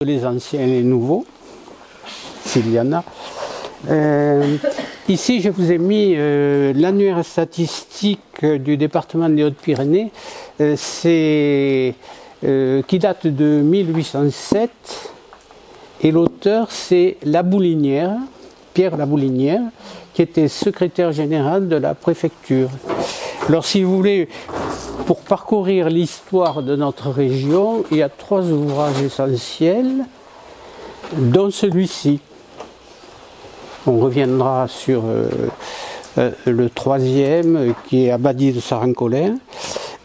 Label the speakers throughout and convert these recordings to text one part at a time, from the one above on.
Speaker 1: les anciens et les nouveaux, s'il y en a. Ici, je vous ai mis l'annuaire statistique du département des Hautes-Pyrénées, qui date de 1807, et l'auteur c'est Laboulinière, Pierre Laboulinière, qui était secrétaire général de la préfecture. Alors si vous voulez, pour parcourir l'histoire de notre région, il y a 3 ouvrages essentiels, dont celui-ci. On reviendra sur le 3e, qui est Abadie de Saran-Colin,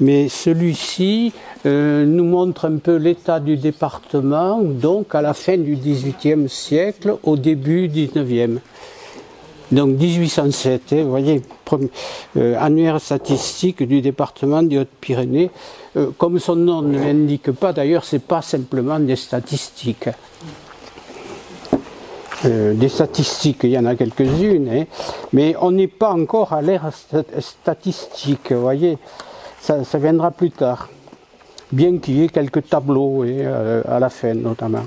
Speaker 1: mais celui-ci nous montre un peu l'état du département, donc à la fin du XVIIIe siècle, au début du XIXe. Donc 1807, vous voyez, annuaire statistique du département des Hautes-Pyrénées. Comme son nom ne l'indique pas, d'ailleurs, ce n'est pas simplement des statistiques. Des statistiques, il y en a quelques-unes, hein, mais on n'est pas encore à l'ère statistique, vous voyez, ça viendra plus tard. Bien qu'il y ait quelques tableaux, à la fin notamment,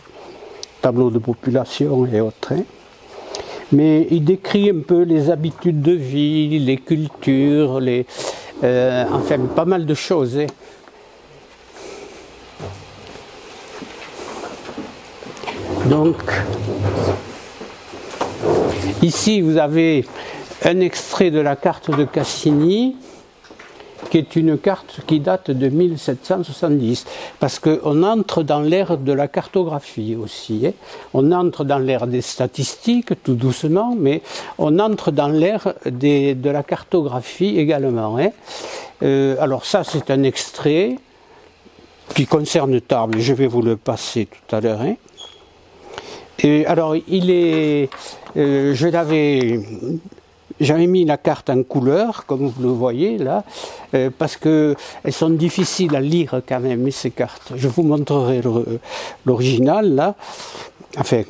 Speaker 1: tableaux de population et autres. Hein. Mais il décrit un peu les habitudes de vie, les cultures, enfin pas mal de choses. Hein. Donc, ici vous avez un extrait de la carte de Cassini, qui est une carte qui date de 1770, parce qu'on entre dans l'ère de la cartographie aussi. Hein. On entre dans l'ère des statistiques, tout doucement, mais on entre dans l'ère de la cartographie également. Hein. Alors ça, c'est un extrait qui concerne Tarbes, je vais vous le passer tout à l'heure. Hein. Et alors, j'avais mis la carte en couleur, comme vous le voyez là, parce qu'elles sont difficiles à lire quand même, ces cartes. Je vous montrerai l'original là, enfin,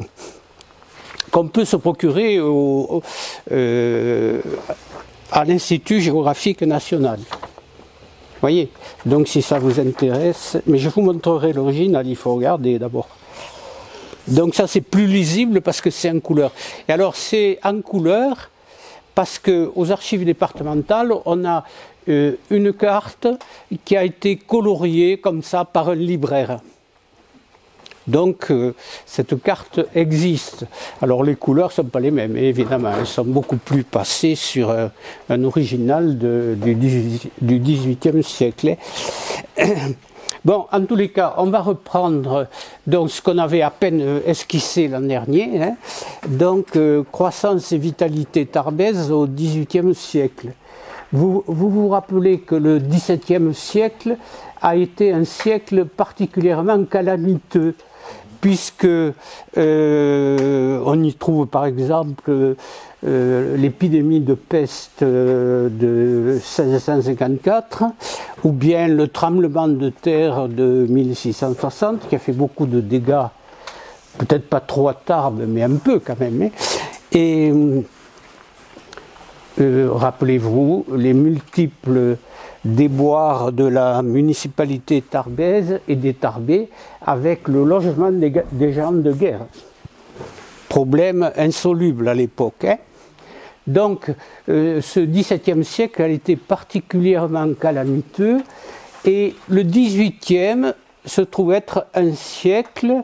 Speaker 1: qu'on peut se procurer à l'Institut géographique national. Vous voyez, donc si ça vous intéresse, mais je vous montrerai l'original, il faut regarder d'abord. Donc ça c'est plus lisible parce que c'est en couleur. Et alors c'est en couleur parce qu'aux archives départementales, on a une carte qui a été coloriée comme ça par un libraire. Donc cette carte existe. Alors les couleurs ne sont pas les mêmes, évidemment, elles sont beaucoup plus passées sur un original du XVIIIe siècle. Bon, en tous les cas, on va reprendre donc, ce qu'on avait à peine esquissé l'an dernier. Hein. Donc, croissance et vitalité tarbaise au XVIIIe siècle. Vous rappelez que le XVIIe siècle a été un siècle particulièrement calamiteux, puisque on y trouve par exemple l'épidémie de peste de 1654, ou bien le tremblement de terre de 1660 qui a fait beaucoup de dégâts, peut-être pas trop à Tarbes, mais un peu quand même. Hein. Et rappelez-vous les multiples déboires de la municipalité tarbaise et des Tarbais avec le logement des gens de guerre. Problème insoluble à l'époque. Hein. Donc, ce XVIIe siècle a été particulièrement calamiteux et le XVIIIe se trouve être un siècle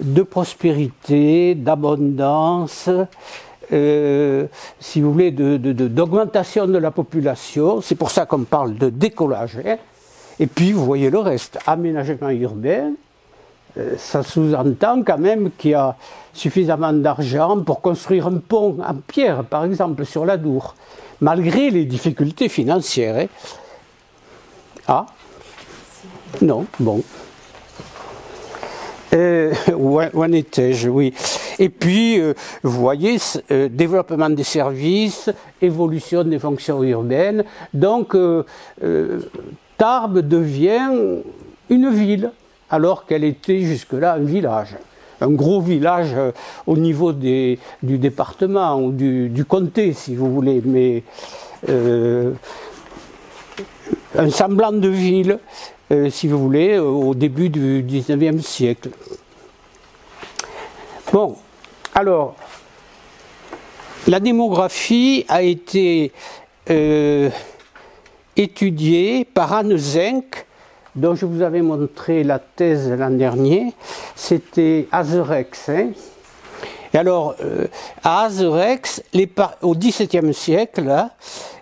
Speaker 1: de prospérité, d'abondance, si vous voulez, d'augmentation de la population. C'est pour ça qu'on parle de décollage. Hein. Et puis, vous voyez le reste, aménagement urbain. Ça sous-entend quand même qu'il y a suffisamment d'argent pour construire un pont en pierre, par exemple, sur l'Adour, malgré les difficultés financières. Hein. Ah? Non, bon. Où en étais-je? Oui. Et puis, vous voyez, développement des services, évolution des fonctions urbaines. Donc, Tarbes devient une ville, alors qu'elle était jusque-là un village. Un gros village au niveau du département ou du comté, si vous voulez, mais un semblant de ville, si vous voulez, au début du XIXe siècle. Bon, alors, la démographie a été étudiée par Anne Zenck, dont je vous avais montré la thèse l'an dernier. C'était Azerex. Hein. Et alors, à Azerex, au XVIIe siècle,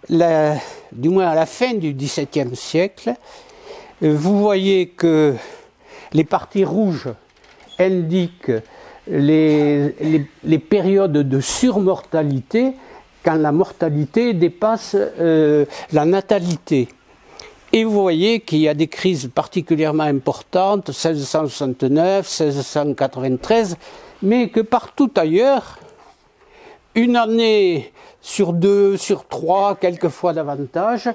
Speaker 1: du moins à la fin du XVIIe siècle, vous voyez que les parties rouges indiquent les périodes de surmortalité quand la mortalité dépasse la natalité. Et vous voyez qu'il y a des crises particulièrement importantes, 1669, 1693, mais que partout ailleurs, une année sur 2, sur 3, quelquefois davantage,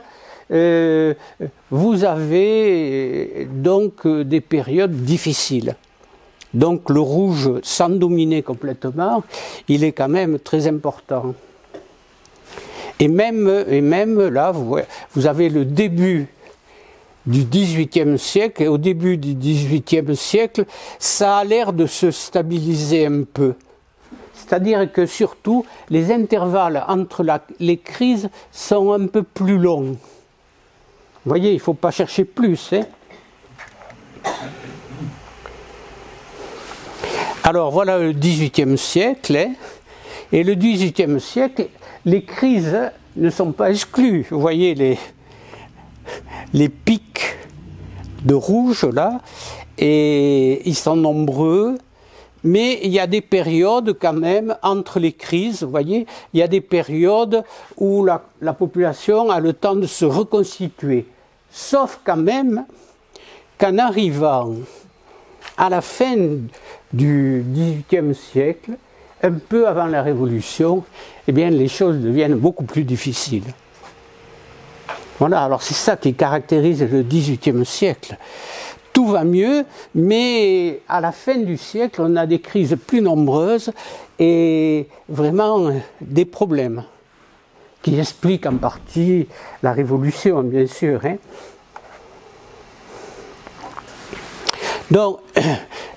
Speaker 1: vous avez donc des périodes difficiles. Donc le rouge, sans dominer complètement, il est quand même très important. Et même là, vous avez le début du XVIIIe siècle, et au début du XVIIIe siècle, ça a l'air de se stabiliser un peu. C'est-à-dire que surtout, les intervalles entre les crises sont un peu plus longs. Vous voyez, il ne faut pas chercher plus. Hein. Alors voilà le XVIIIe siècle, hein, et le XVIIIe siècle, les crises ne sont pas exclues. Vous voyez les pics de rouge là, et ils sont nombreux, mais il y a des périodes quand même entre les crises, vous voyez, il y a des périodes où la population a le temps de se reconstituer. Sauf quand même qu'en arrivant à la fin du XVIIIe siècle, un peu avant la Révolution, eh bien, les choses deviennent beaucoup plus difficiles. Voilà, alors c'est ça qui caractérise le XVIIIe siècle. Tout va mieux, mais à la fin du siècle, on a des crises plus nombreuses et vraiment des problèmes qui expliquent en partie la Révolution, bien sûr. Hein. Donc,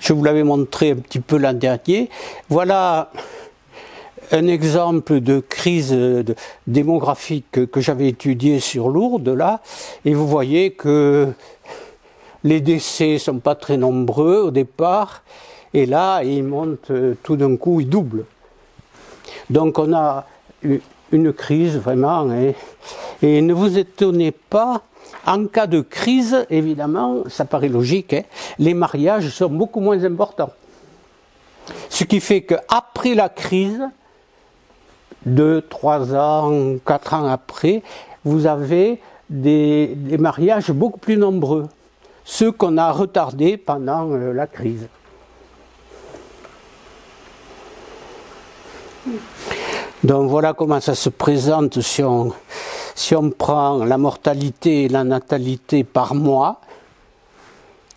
Speaker 1: je vous l'avais montré un petit peu l'an dernier. Voilà un exemple de crise démographique que j'avais étudié sur Lourdes, là, et vous voyez que les décès ne sont pas très nombreux au départ, et là, ils montent tout d'un coup, ils doublent. Donc on a une crise vraiment, hein, et ne vous étonnez pas, en cas de crise, évidemment, ça paraît logique, hein, les mariages sont beaucoup moins importants. Ce qui fait qu'après la crise, 2, 3 ans, 4 ans après, vous avez des mariages beaucoup plus nombreux, ceux qu'on a retardés pendant la crise. Donc voilà comment ça se présente si on prend la mortalité et la natalité par mois.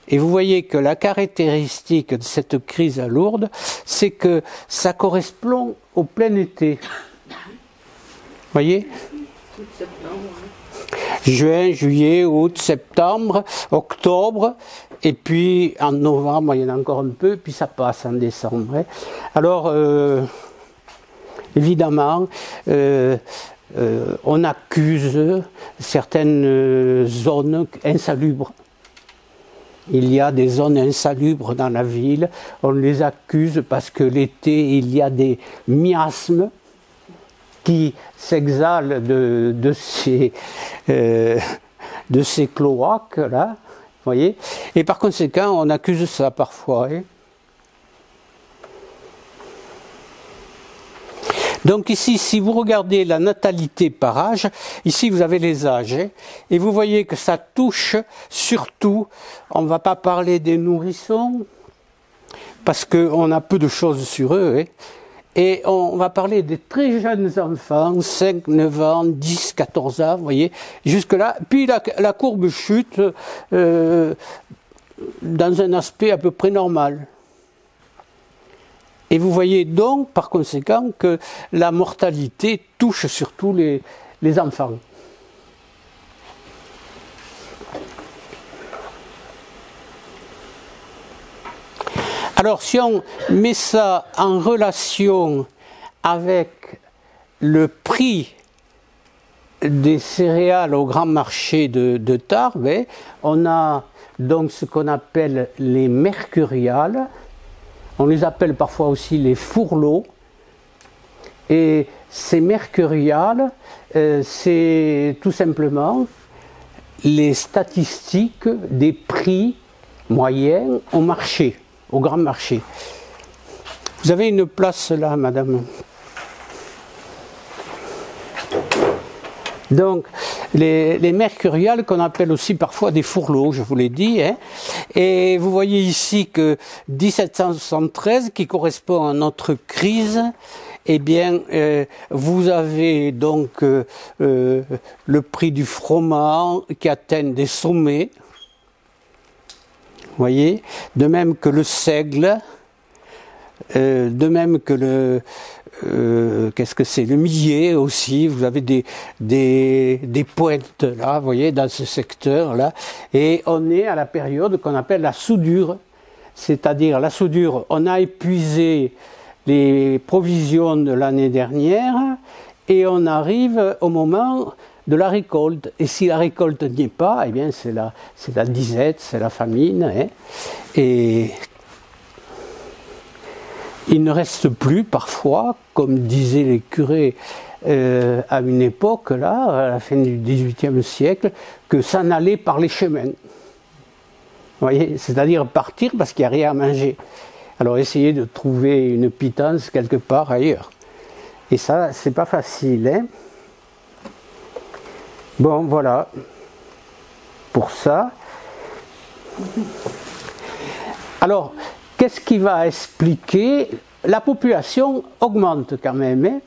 Speaker 1: Et vous voyez que la caractéristique de cette crise à Lourdes, c'est que ça correspond au plein été. Vous voyez ? Juin, juillet, août, septembre, octobre, et puis en novembre, il y en a encore un peu, puis ça passe en décembre. Hein. Alors, évidemment, on accuse certaines zones insalubres. Il y a des zones insalubres dans la ville, on les accuse parce que l'été, il y a des miasmes qui s'exhalent de ces cloaques, là, vous voyez, et par conséquent, on accuse ça parfois. Hein. Donc ici, si vous regardez la natalité par âge, ici vous avez les âges, hein, et vous voyez que ça touche surtout, on ne va pas parler des nourrissons, parce qu'on a peu de choses sur eux, hein, et on va parler des très jeunes enfants, 5, 9 ans, 10, 14 ans, vous voyez, jusque-là. Puis la courbe chute dans un aspect à peu près normal. Et vous voyez donc, par conséquent, que la mortalité touche surtout les enfants. Alors si on met ça en relation avec le prix des céréales au grand marché de Tarbes, on a donc ce qu'on appelle les mercuriales, on les appelle parfois aussi les fourlots, et ces mercuriales, c'est tout simplement les statistiques des prix moyens au marché, au grand marché. Vous avez une place là, madame. Donc, les mercuriales qu'on appelle aussi parfois des fourlots, je vous l'ai dit, hein. Et vous voyez ici que 1773, qui correspond à notre crise, eh bien, vous avez donc le prix du froment qui atteint des sommets, vous voyez, de même que le seigle, de même que le qu'est-ce que c'est, le millet aussi, vous avez des pointes là, vous voyez, dans ce secteur là, et on est à la période qu'on appelle la soudure, c'est-à-dire la soudure, on a épuisé les provisions de l'année dernière et on arrive au moment de la récolte, et si la récolte n'y est pas, eh bien c'est la disette, c'est la famine, hein, et il ne reste plus parfois, comme disaient les curés à une époque, là, à la fin du XVIIIe siècle, que s'en aller par les chemins. Vous voyez, c'est-à-dire partir parce qu'il n'y a rien à manger. Alors essayez de trouver une pitance quelque part ailleurs. Et ça, c'est pas facile, hein. Bon, voilà. Pour ça. Alors, qu'est-ce qui va expliquer? La population augmente quand même. Hein.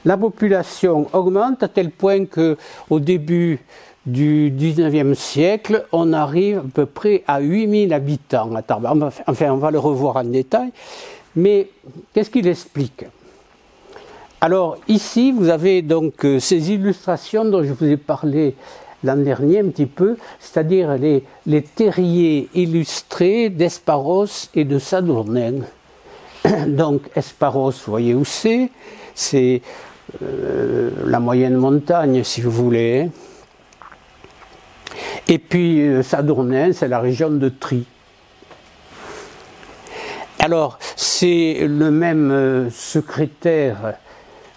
Speaker 1: La population augmente à tel point qu'au début du 19e siècle, on arrive à peu près à 8000 habitants à Tarbes. Enfin, on va le revoir en détail. Mais qu'est-ce qu'il explique? Alors ici, vous avez donc ces illustrations dont je vous ai parlé l'an dernier un petit peu, c'est-à-dire les terriers illustrés d'Esparros et de Sadournin. Donc Esparros, vous voyez où c'est la moyenne montagne, si vous voulez. Et puis Sadournin, c'est la région de Trie. Alors, c'est le même secrétaire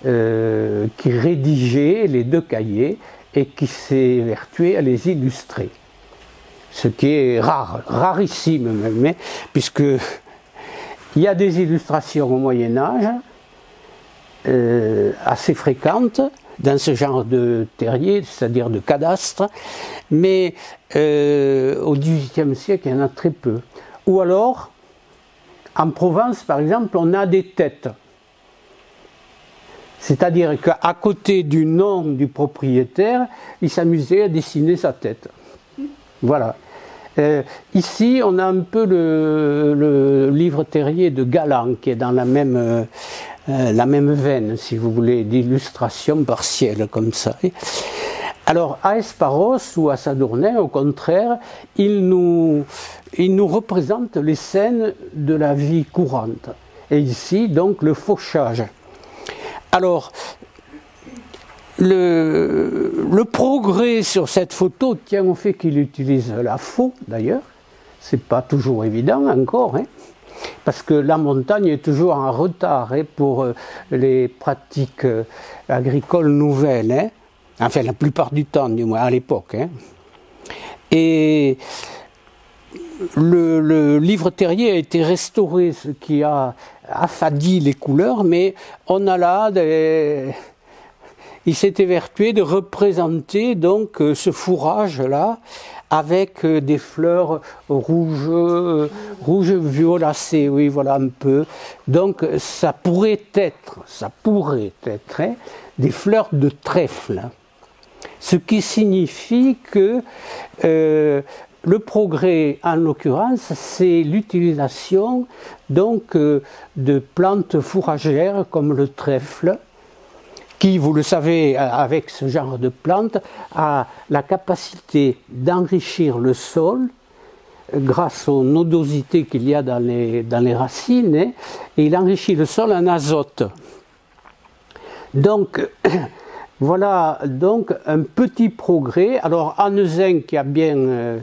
Speaker 1: qui rédigeait les deux cahiers et qui s'est évertué à les illustrer. Ce qui est rare, rarissime même, hein, puisque il y a des illustrations au Moyen-Âge assez fréquentes dans ce genre de terrier, c'est-à-dire de cadastre, mais au XVIIIe siècle, il y en a très peu. Ou alors, en Provence, par exemple, on a des têtes. C'est-à-dire qu'à côté du nom du propriétaire, il s'amusait à dessiner sa tête. Voilà. Ici, on a un peu le livre terrier de Galland, qui est dans la même veine, si vous voulez, d'illustration partielle, comme ça. Alors, à Esparros ou à Sadournin, au contraire, il nous représente les scènes de la vie courante. Et ici, donc, le fauchage. Alors, le progrès sur cette photo tient au fait qu'il utilise la faux, d'ailleurs. C'est pas toujours évident encore, hein, parce que la montagne est toujours en retard hein, pour les pratiques agricoles nouvelles. Hein. Enfin, la plupart du temps, du moins, à l'époque. Hein. Et le livre terrier a été restauré, ce qui a affadi les couleurs, mais on a là il s'est évertué de représenter donc ce fourrage-là avec des fleurs rouges violacées, oui, voilà un peu. Donc ça pourrait être hein, des fleurs de trèfle. Ce qui signifie que le progrès, en l'occurrence, c'est l'utilisation donc de plantes fourragères comme le trèfle, qui, vous le savez, avec ce genre de plantes, a la capacité d'enrichir le sol grâce aux nodosités qu'il y a dans les racines, hein, et il enrichit le sol en azote. Donc, voilà donc un petit progrès. Alors, Annezinck qui a bien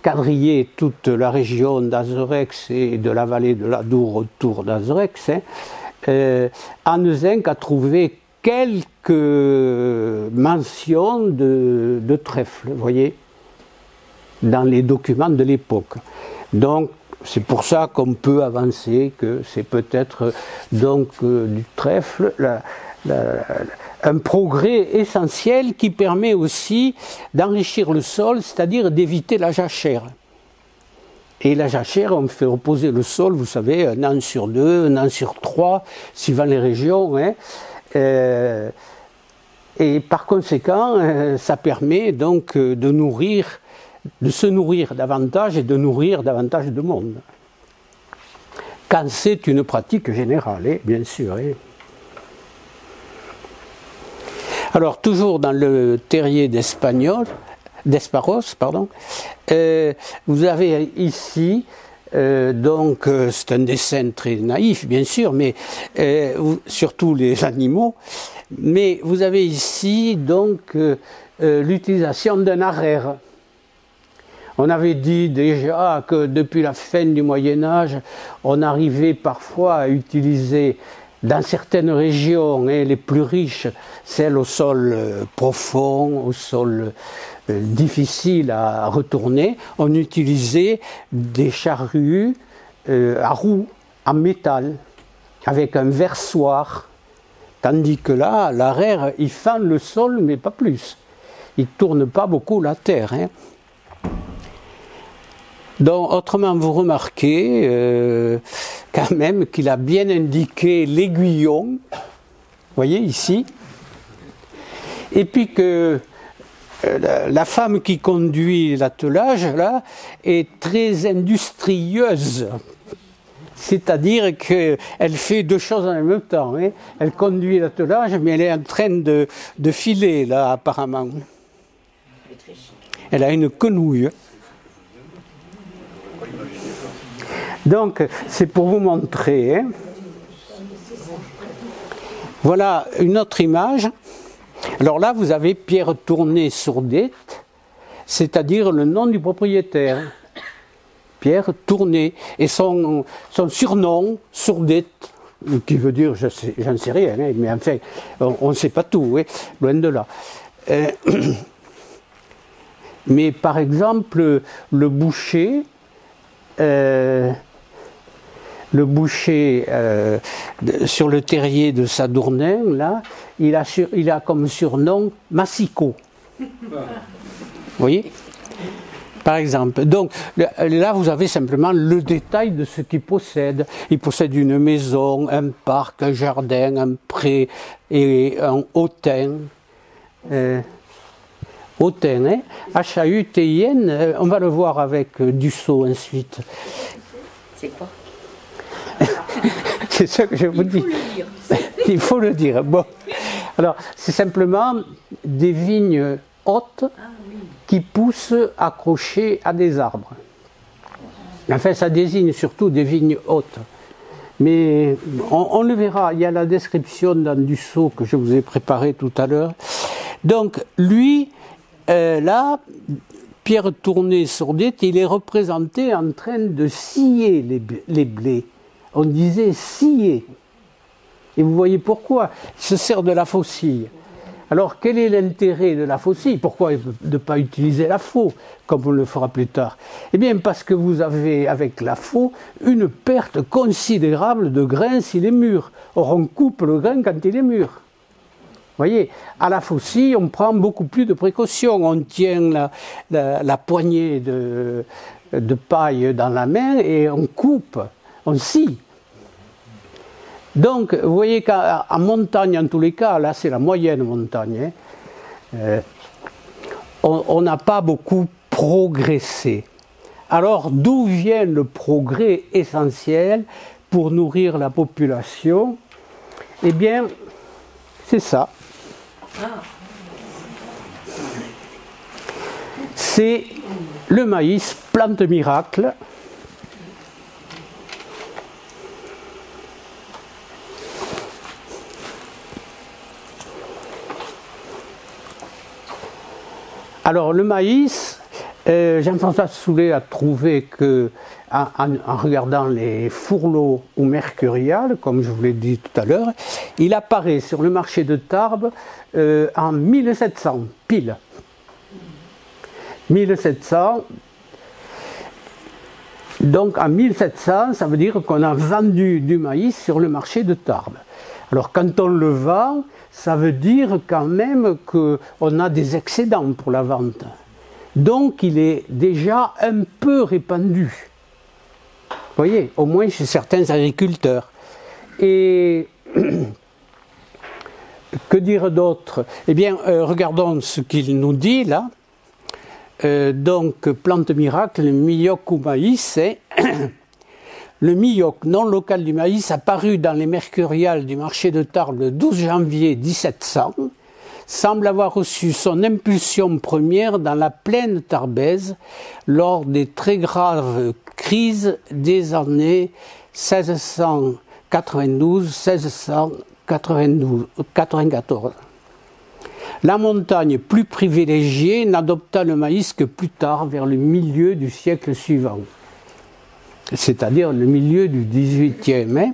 Speaker 1: quadrillé toute la région d'Azerex et de la vallée de l'Adour autour d'Azerex, hein, Annezinck a trouvé quelques mentions de trèfle, vous voyez, dans les documents de l'époque. Donc, c'est pour ça qu'on peut avancer que c'est peut-être donc du trèfle, un progrès essentiel qui permet aussi d'enrichir le sol, c'est-à-dire d'éviter la jachère. Et la jachère, on fait reposer le sol, vous savez, 1 an sur 2, 1 an sur 3, suivant les régions, hein. Et par conséquent, ça permet donc de se nourrir davantage et de nourrir davantage de monde. Quand c'est une pratique générale, hein, bien sûr. Hein. Alors, toujours dans le terrier d'Esparos, pardon, vous avez ici, donc c'est un dessin très naïf, bien sûr, mais surtout les animaux, mais vous avez ici donc l'utilisation d'un arrière. On avait dit déjà que depuis la fin du Moyen-Âge, on arrivait parfois à utiliser dans certaines régions, hein, les plus riches, celles au sol profond, au sol difficile à retourner, on utilisait des charrues à roues en métal, avec un versoir. Tandis que là, l'arrière, il fend le sol, mais pas plus. Il ne tourne pas beaucoup la terre. Hein. Donc, autrement, vous remarquez quand même qu'il a bien indiqué l'aiguillon, vous voyez ici, et puis que la femme qui conduit l'attelage, là, est très industrieuse. C'est-à-dire qu'elle fait 2 choses en même temps. Hein. Elle conduit l'attelage, mais elle est en train de filer, là, apparemment. Elle a une quenouille. Donc, c'est pour vous montrer. Hein. Voilà une autre image. Alors là, vous avez Pierre Tourné Sourdette, c'est-à-dire le nom du propriétaire. Pierre Tourné. Et son surnom, Sourdette, qui veut dire, j'en sais rien, hein, mais enfin, on ne sait pas tout, hein, loin de là. Mais par exemple, le boucher sur le terrier de Sadournin, là, il a comme surnom Massicot. Vous voyez ? Par exemple. Donc là, vous avez simplement le détail de ce qu'il possède. Il possède une maison, un parc, un jardin, un pré et un hautain. Hautain, hein, H-A-U-T-I-N, on va le voir avec Dussault ensuite.
Speaker 2: C'est quoi?
Speaker 1: C'est ça que je vous dis. Il faut le dire. Bon. Alors, c'est simplement des vignes hautes qui poussent accrochées à des arbres. Enfin, ça désigne surtout des vignes hautes. Mais on le verra, il y a la description dans Dussault que je vous ai préparé tout à l'heure. Donc, lui, là, Pierre Tourné Sourdette, il est représenté en train de scier les blés. On disait scier. Et vous voyez pourquoi? Il se sert de la faucille. Alors, quel est l'intérêt de la faucille? Pourquoi ne pas utiliser la faux, comme on le fera plus tard? Eh bien, parce que vous avez, avec la faux, une perte considérable de grain s'il est mûr. Or, on coupe le grain quand il est mûr. Vous voyez, à la faucille, on prend beaucoup plus de précautions. On tient la poignée de paille dans la main et on coupe, on scie. Donc, vous voyez qu'en montagne, en tous les cas, là c'est la moyenne montagne, hein, on n'a pas beaucoup progressé. Alors, d'où vient le progrès essentiel pour nourrir la population? Eh bien, c'est ça. C'est Le maïs, plante miracle. Alors le maïs, Jean-François Soulet a trouvé que, en regardant les fourneaux ou mercuriales, comme je vous l'ai dit tout à l'heure, il apparaît sur le marché de Tarbes en 1700, pile. 1700. Donc en 1700, ça veut dire qu'on a vendu du maïs sur le marché de Tarbes. Alors quand on le vend, ça veut dire quand même qu'on a des excédents pour la vente. Donc il est déjà un peu répandu. Vous voyez, au moins chez certains agriculteurs. Et que dire d'autre? Eh bien, regardons ce qu'il nous dit là. Donc, plante miracle, le milhoc ou maïs, c'est le milhoc non local du maïs apparu dans les mercuriales du marché de Tarbes le 12 janvier 1700 semble avoir reçu son impulsion première dans la plaine tarbaise lors des très graves crises des années 1692-1694. La montagne plus privilégiée n'adopta le maïs que plus tard, vers le milieu du siècle suivant, c'est-à-dire le milieu du XVIIIe.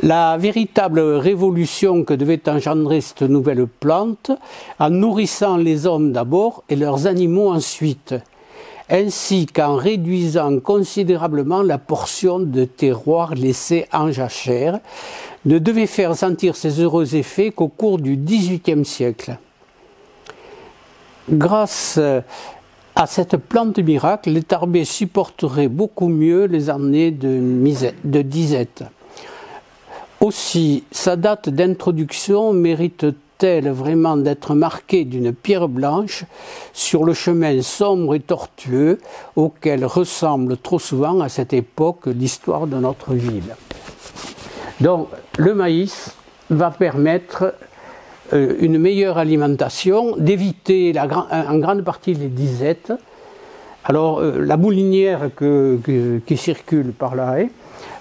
Speaker 1: La véritable révolution que devait engendrer cette nouvelle plante, en nourrissant les hommes d'abord et leurs animaux ensuite, ainsi qu'en réduisant considérablement la portion de terroir laissée en jachère, ne devait faire sentir ses heureux effets qu'au cours du XVIIIe siècle. Grâce à cette plante miracle, les Tarbais supporteraient beaucoup mieux les années de disette. Aussi, sa date d'introduction mérite-t-elle vraiment d'être marquée d'une pierre blanche sur le chemin sombre et tortueux auquel ressemble trop souvent à cette époque l'histoire de notre ville. Donc, le maïs va permettre une meilleure alimentation, d'éviter en grande partie les disettes. Alors, la boulinière qui circule par là,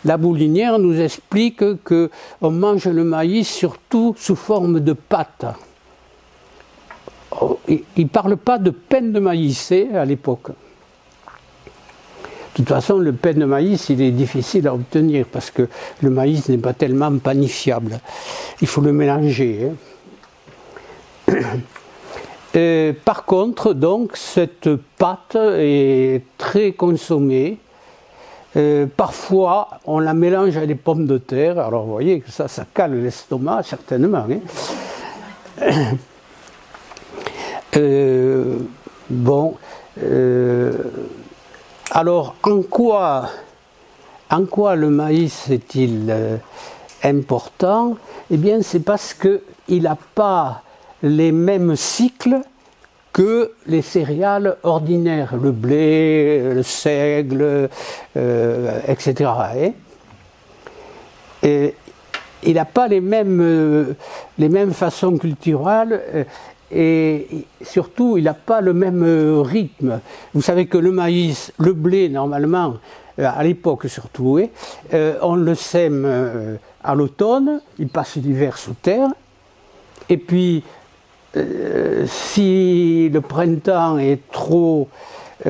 Speaker 1: la boulinière nous explique qu'on mange le maïs surtout sous forme de pâte. Il ne parle pas de pain de maïs à l'époque. De toute façon, le pain de maïs, il est difficile à obtenir parce que le maïs n'est pas tellement panifiable. Il faut le mélanger. Par contre, donc, cette pâte est très consommée. Parfois, on la mélange avec des pommes de terre. Alors, vous voyez que ça cale l'estomac, certainement. Alors, en quoi le maïs est-il important? Eh bien, c'est parce qu'il n'a pas les mêmes cycles que les céréales ordinaires, le blé, le seigle, etc. Et il n'a pas les mêmes façons culturelles et surtout il n'a pas le même rythme. Vous savez que le maïs, le blé normalement, à l'époque surtout, on le sème à l'automne, il passe l'hiver sous terre, et puis si le printemps est trop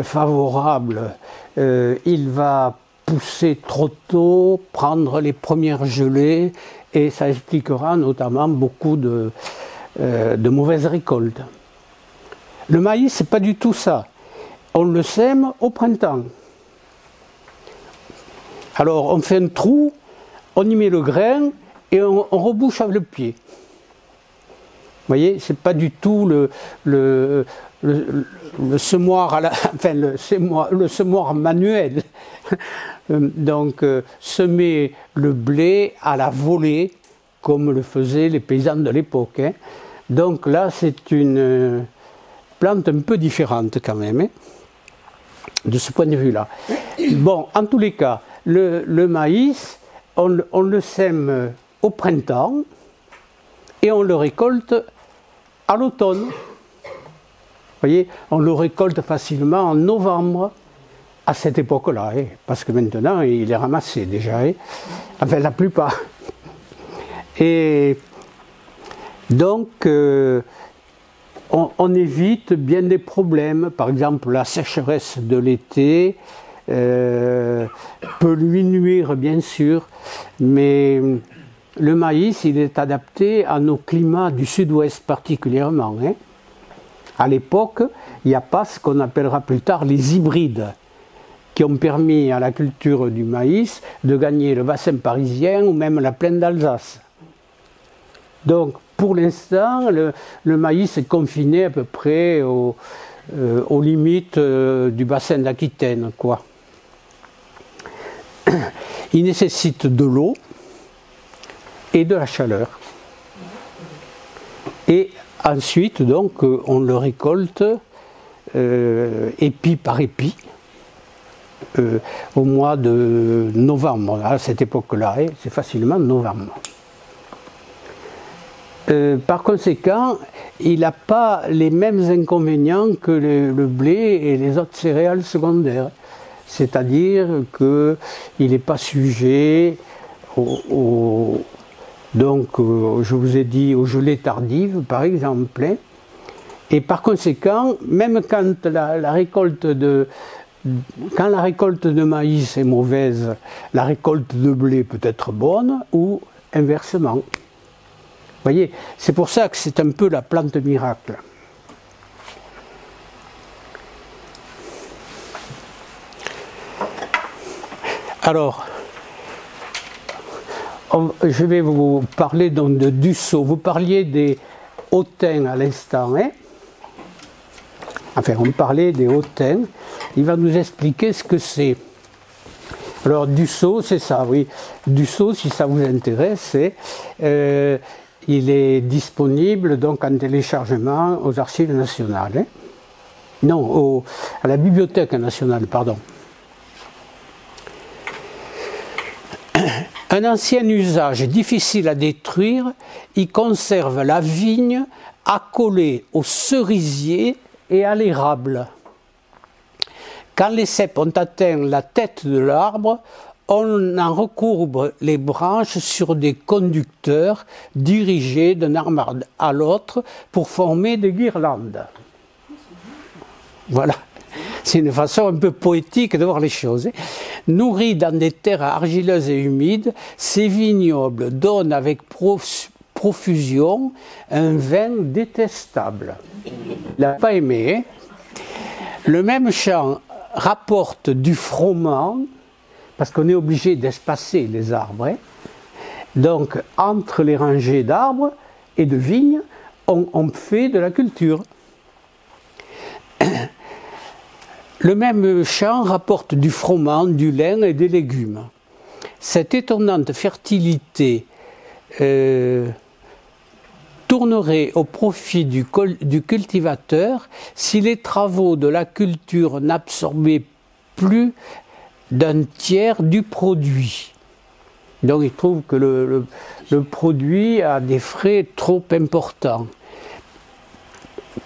Speaker 1: favorable, il va pousser trop tôt, prendre les premières gelées, et ça expliquera notamment beaucoup de mauvaises récoltes. Le maïs, c'est pas du tout ça. On le sème au printemps. Alors on fait un trou, on y met le grain et on rebouche avec le pied. Vous voyez, c'est pas du tout le semoir le semoir manuel. Donc semer le blé à la volée, comme le faisaient les paysans de l'époque. Donc là, c'est une plante un peu différente quand même, de ce point de vue-là. Bon, en tous les cas, le maïs, on le sème au printemps et on le récolte à l'automne. voyez, on le récolte facilement en novembre, à cette époque-là, hein, parce que maintenant, il est ramassé déjà, hein, enfin la plupart. Et donc, on évite bien des problèmes, par exemple la sécheresse de l'été peut lui nuire bien sûr, mais le maïs il est adapté à nos climats du sud-ouest particulièrement. Hein. À l'époque, il n'y a pas ce qu'on appellera plus tard les hybrides, qui ont permis à la culture du maïs de gagner le bassin parisien ou même la plaine d'Alsace. Donc, pour l'instant, le maïs est confiné à peu près aux limites du bassin d'Aquitaine, quoi. Il nécessite de l'eau et de la chaleur. Et ensuite, donc, on le récolte épi par épi au mois de novembre. À cette époque-là, hein, c'est facilement novembre. Par conséquent, il n'a pas les mêmes inconvénients que le blé et les autres céréales secondaires. C'est-à-dire qu'il n'est pas sujet donc, je vous ai dit, aux gelées tardives, par exemple. Hein. Et par conséquent, même quand la récolte de maïs est mauvaise, la récolte de blé peut être bonne ou inversement. Vous voyez, c'est pour ça que c'est un peu la plante miracle. Alors, je vais vous parler donc de Dussault. Vous parliez des hautains à l'instant, hein? Enfin, on parlait des hautains. Il va nous expliquer ce que c'est. Alors, Dussault, c'est ça, oui. Dussault, si ça vous intéresse, il est disponible donc en téléchargement aux Archives nationales. Hein? Non, à la Bibliothèque nationale, pardon. Un ancien usage difficile à détruire, il conserve la vigne accolée aux cerisiers et à l'érable. Quand les cèpes ont atteint la tête de l'arbre, on en recourbe les branches sur des conducteurs dirigés d'un arbre à l'autre pour former des guirlandes. Voilà. C'est une façon un peu poétique de voir les choses. Nourris dans des terres argileuses et humides, ces vignobles donnent avec profusion un vin détestable. Il n'a pas aimé. Hein. Le même champ rapporte du froment, parce qu'on est obligé d'espacer les arbres. Hein. Donc, entre les rangées d'arbres et de vignes, on fait de la culture. Le même champ rapporte du froment, du lin et des légumes. Cette étonnante fertilité tournerait au profit du cultivateur si les travaux de la culture n'absorbaient plus d'un tiers du produit. Donc il trouve que le produit a des frais trop importants.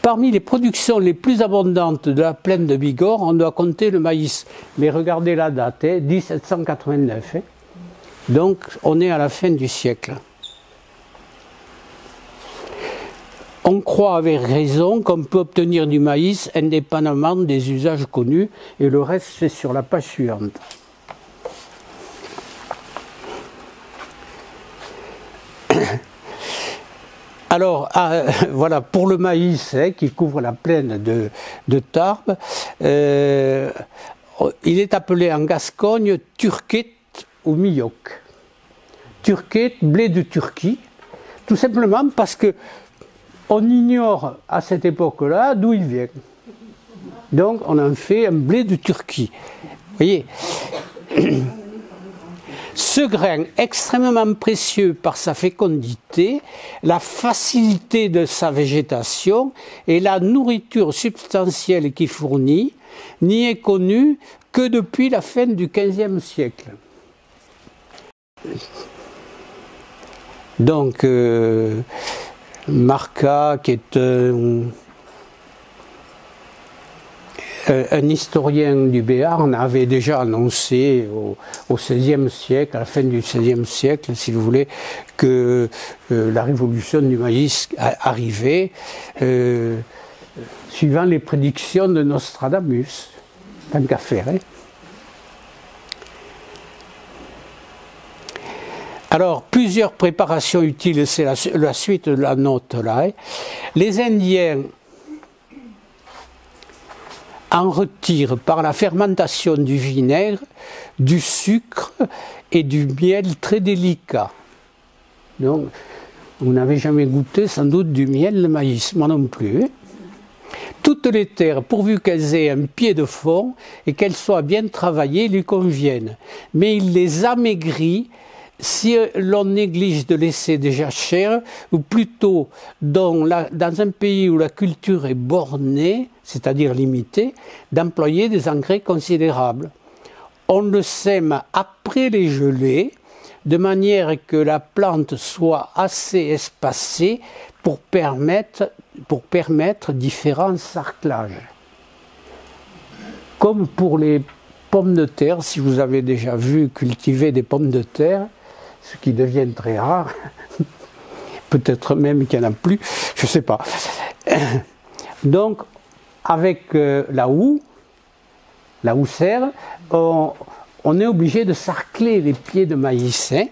Speaker 1: Parmi les productions les plus abondantes de la plaine de Bigorre, on doit compter le maïs. Mais regardez la date, hein, 1789. Hein. Donc on est à la fin du siècle. On croit avec raison qu'on peut obtenir du maïs indépendamment des usages connus, et le reste c'est sur la page suivante. Alors, voilà, pour le maïs hein, qui couvre la plaine de Tarbes, il est appelé en Gascogne turquette ou milloc. Turquette, blé de Turquie, tout simplement parce que on ignore à cette époque-là d'où il vient. Donc, on en fait un blé de Turquie. Vous voyez ? Ce grain, extrêmement précieux par sa fécondité, la facilité de sa végétation et la nourriture substantielle qu'il fournit, n'y est connu que depuis la fin du XVe siècle. Donc, Marca, qui est un historien du Béarn avait déjà annoncé au XVIe siècle, à la fin du XVIe siècle, si vous voulez, que la révolution du maïs arrivait, suivant les prédictions de Nostradamus, tant qu'à faire. Hein. Alors, plusieurs préparations utiles, c'est la suite de la note là. Hein. Les Indiens en retirent par la fermentation du vinaigre, du sucre et du miel très délicat. Donc, vous n'avez jamais goûté sans doute du miel de maïs, moi non plus. Hein. Toutes les terres, pourvu qu'elles aient un pied de fond et qu'elles soient bien travaillées, lui conviennent. Mais il les amaigrit si l'on néglige de laisser des jachères, ou plutôt dans un pays où la culture est bornée, c'est-à-dire limitée, d'employer des engrais considérables. On le sème après les gelées, de manière que la plante soit assez espacée pour permettre différents sarclages. Comme pour les pommes de terre, si vous avez déjà vu cultiver des pommes de terre, ce qui devient très rare, peut-être même qu'il n'y en a plus, je ne sais pas. Donc, avec la houe serre, on est obligé de sarcler les pieds de maïs hein,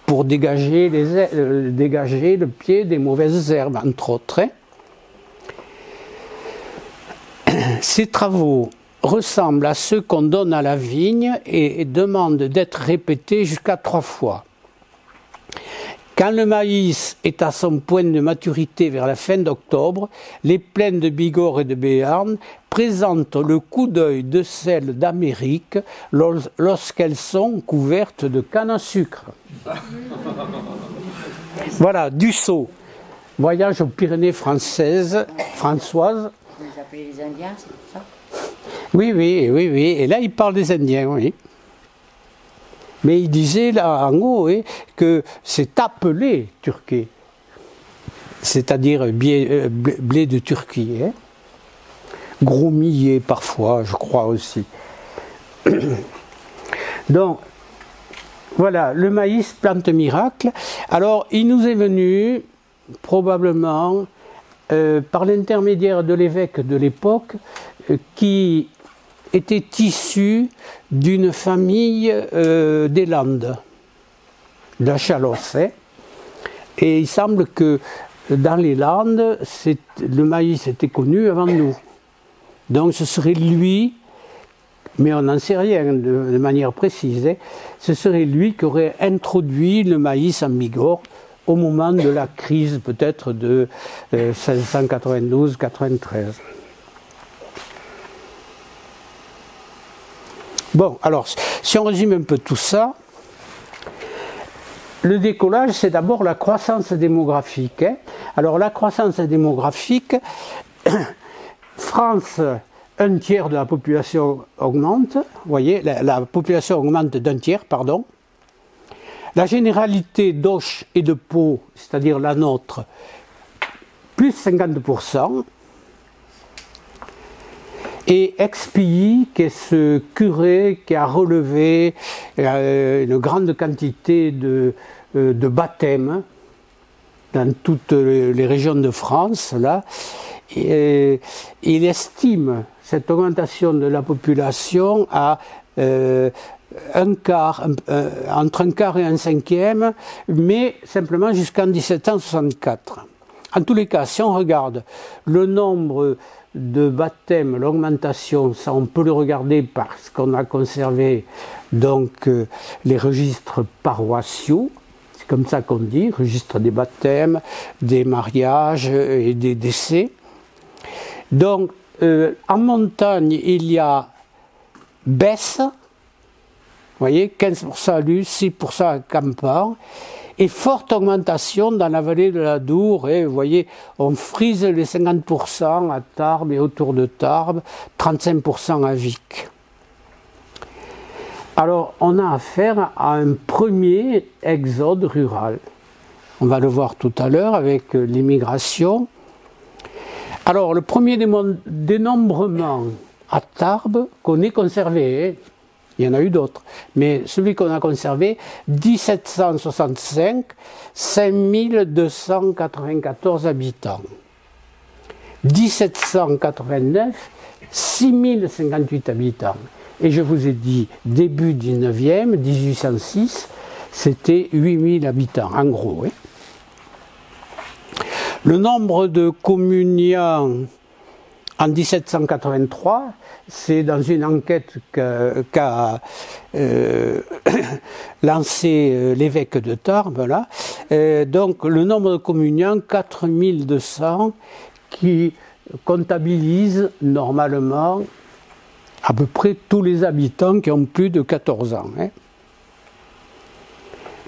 Speaker 1: pour dégager le pied des mauvaises herbes, entre autres. Hein. Ces travaux ressemblent à ceux qu'on donne à la vigne et demandent d'être répétés jusqu'à 3 fois. Quand le maïs est à son point de maturité vers la fin d'octobre, les plaines de Bigorre et de Béarn présentent le coup d'œil de celles d'Amérique lorsqu'elles sont couvertes de canne à sucre. Voilà, Dussault, voyage aux Pyrénées françaises, Françoise.
Speaker 2: Vous les appelez les Indiens, c'est pour ça?
Speaker 1: Oui, et là il parle des Indiens, oui. Mais il disait là en haut hein, que c'est appelé turquet, c'est-à-dire blé de Turquie. Hein. Gros millet parfois, je crois aussi. Donc, voilà, le maïs, plante miracle. Alors, il nous est venu, probablement, par l'intermédiaire de l'évêque de l'époque, qui était issu d'une famille des Landes, de la Chalosse. Hein. Et il semble que dans les Landes, le maïs était connu avant nous. Donc ce serait lui, mais on n'en sait rien de manière précise, hein, ce serait lui qui aurait introduit le maïs en Bigorre au moment de la crise peut-être de 1692-93. Bon, alors, si on résume un peu tout ça, le décollage, c'est d'abord la croissance démographique. Hein. Alors, la croissance démographique, France, 1/3 de la population augmente, vous voyez, la population augmente d'1 tiers, pardon. La généralité d'Auch et de Pau, c'est-à-dire la nôtre, plus 50%. Et Expilly, qui est ce curé qui a relevé une grande quantité de baptêmes dans toutes les régions de France, là, et il estime cette augmentation de la population à entre un quart et un cinquième, mais simplement jusqu'en 1764. En tous les cas, si on regarde le nombre de baptêmes, l'augmentation, ça on peut le regarder parce qu'on a conservé donc les registres paroissiaux, c'est comme ça qu'on dit, registre des baptêmes, des mariages et des décès. Donc en montagne il y a baisse, vous voyez, 15% à Luce, 6% à Campan, et forte augmentation dans la vallée de la Dour, et vous voyez, on frise les 50% à Tarbes et autour de Tarbes, 35% à Vic. Alors, on a affaire à un premier exode rural. On va le voir tout à l'heure avec l'immigration. Alors, le premier dénombrement à Tarbes qu'on ait conservé. Hein. Il y en a eu d'autres. Mais celui qu'on a conservé, 1765, 5294 habitants. 1789, 6058 habitants. Et je vous ai dit, début 19e, 1806, c'était 8000 habitants, en gros. Hein. Le nombre de communiants en 1783, c'est dans une enquête qu'a lancé l'évêque de Tarbes. Là. Donc le nombre de communiants, 4200, qui comptabilisent normalement à peu près tous les habitants qui ont plus de 14 ans. Hein.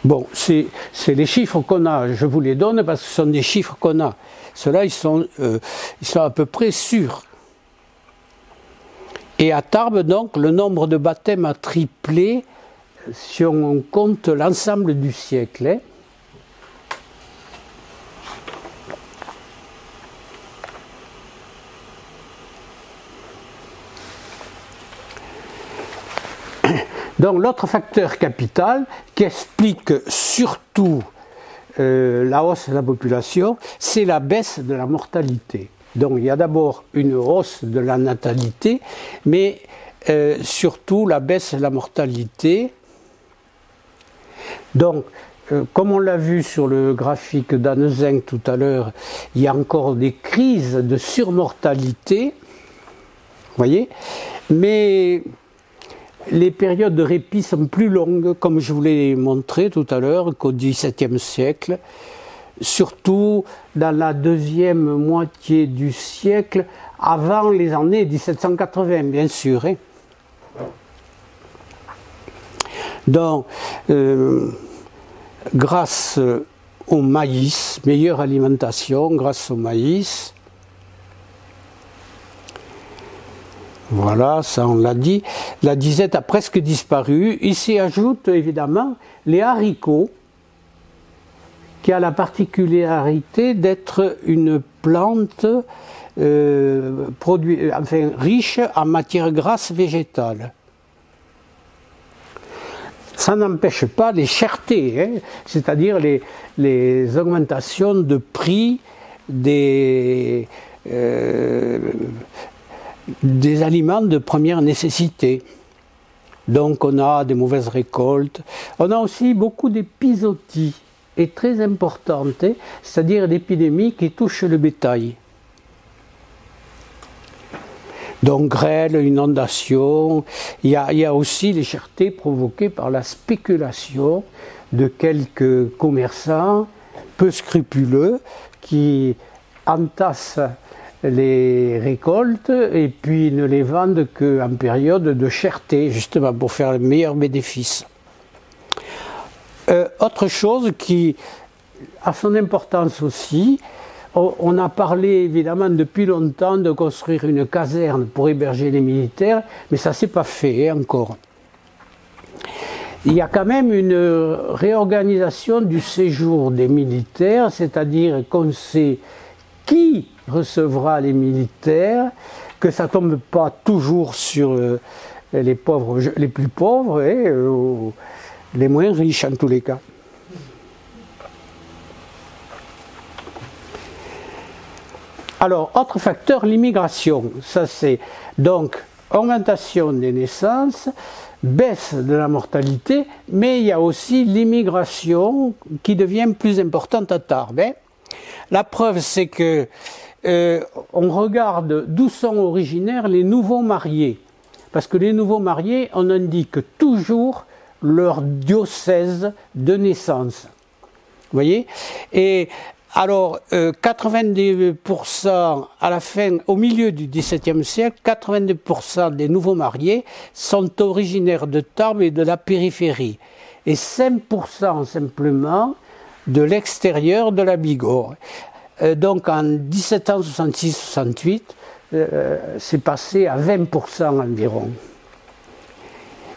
Speaker 1: Bon, c'est les chiffres qu'on a, je vous les donne parce que ce sont des chiffres qu'on a. Ceux-là, ils sont à peu près sûrs. Et à Tarbes, donc, le nombre de baptêmes a triplé si on compte l'ensemble du siècle. Hein. Donc l'autre facteur capital qui explique surtout la hausse de la population, c'est la baisse de la mortalité. Donc il y a d'abord une hausse de la natalité, mais surtout la baisse de la mortalité. Donc, comme on l'a vu sur le graphique d'Annezinck tout à l'heure, il y a encore des crises de surmortalité, vous voyez, mais les périodes de répit sont plus longues, comme je vous l'ai montré tout à l'heure, qu'au XVIIe siècle, surtout dans la deuxième moitié du siècle, avant les années 1780, bien sûr. Hein. Donc, grâce au maïs, meilleure alimentation, grâce au maïs, voilà, ça on l'a dit. La disette a presque disparu. Ici ajoute évidemment les haricots, qui a la particularité d'être une plante riche en matières grasses végétales. Ça n'empêche pas les chertés, hein, c'est-à-dire les augmentations de prix des aliments de première nécessité. Donc on a des mauvaises récoltes. On a aussi beaucoup d'épizooties, et très importantes, c'est-à-dire d'épidémies qui touchent le bétail. Donc grêle, inondation, il y a aussi les chertés provoquées par la spéculation de quelques commerçants peu scrupuleux qui entassent les récoltes et puis ne les vendent qu'en période de cherté, justement pour faire le meilleur bénéfice. Autre chose qui a son importance aussi, on a parlé évidemment depuis longtemps de construire une caserne pour héberger les militaires, mais ça ne s'est pas fait encore. Il y a quand même une réorganisation du séjour des militaires, c'est-à-dire qu'on sait qui recevra les militaires, que ça ne tombe pas toujours sur les pauvres, les plus pauvres, ou les moins riches en tous les cas. Alors, autre facteur, l'immigration. Ça c'est donc augmentation des naissances, baisse de la mortalité, mais il y a aussi l'immigration qui devient plus importante à Tarbes. Hein. La preuve, c'est que on regarde d'où sont originaires les nouveaux mariés. Parce que les nouveaux mariés, on indique toujours leur diocèse de naissance. Vous voyez ? Et alors, 90% à la fin, au milieu du XVIIe siècle, 82% des nouveaux mariés sont originaires de Tarbes et de la périphérie. Et 5% simplement de l'extérieur de la Bigorre. Donc en 1766-68, c'est passé à 20% environ.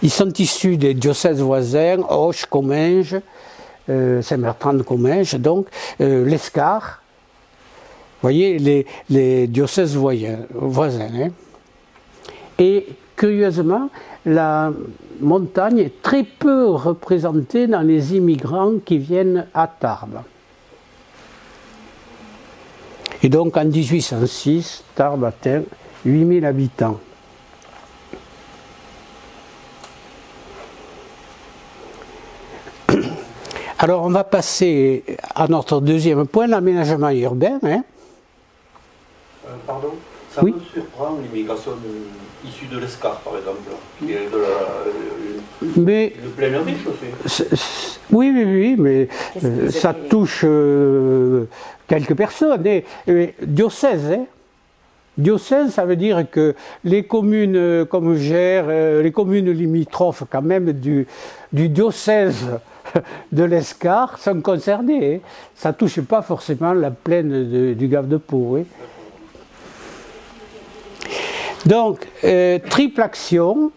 Speaker 1: Ils sont issus des diocèses voisins, Auch, Comminges, Saint-Bertrand de Comminges, donc l'Escar. Vous voyez, les diocèses voisins. Hein. Et curieusement, la montagne est très peu représentée dans les immigrants qui viennent à Tarbes. Et donc en 1806, Tarbes atteint 8000 habitants. Alors on va passer à notre deuxième point, l'aménagement urbain. Hein.
Speaker 3: Pardon, ça
Speaker 1: oui.
Speaker 3: me surprend l'immigration issue de l'Escar, par exemple, qui est le plein riche aussi.
Speaker 1: Oui, mais ça touche quelques personnes. Diocèse, hein. Diocèse, ça veut dire que les communes comme Gers, les communes limitrophes quand même du diocèse de l'Escar sont concernées. Hein. Ça ne touche pas forcément la plaine du Gave de Pau. Hein. Donc, triple action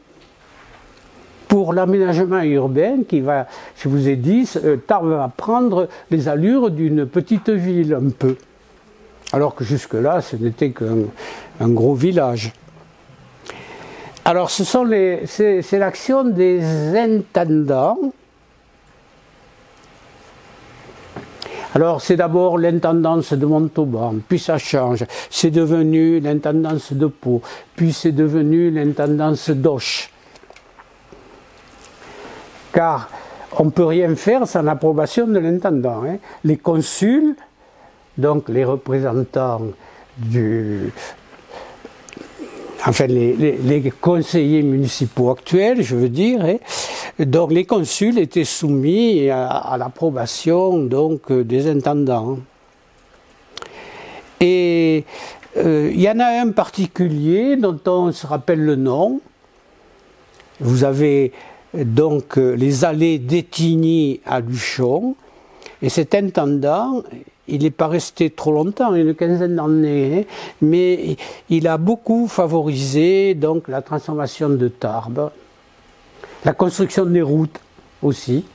Speaker 1: pour l'aménagement urbain qui va, je vous ai dit, Tarbes va prendre les allures d'une petite ville un peu. Alors que jusque-là, ce n'était qu'un gros village. Alors, c'est l'action des intendants. Alors, c'est d'abord l'intendance de Montauban, puis ça change. C'est devenu l'intendance de Pau, puis c'est devenu l'intendance d'Auch. Car on ne peut rien faire sans l'approbation de l'intendant. Hein. Les consuls, donc les représentants les conseillers municipaux actuels, je veux dire, hein, donc les consuls étaient soumis à l'approbation donc des intendants. Et il y en a un particulier dont on se rappelle le nom. Vous avez donc les allées d'Étigny à Luchon, et cet intendant, il n'est pas resté trop longtemps, une quinzaine d'années, hein, mais il a beaucoup favorisé donc la transformation de Tarbes, la construction des routes aussi.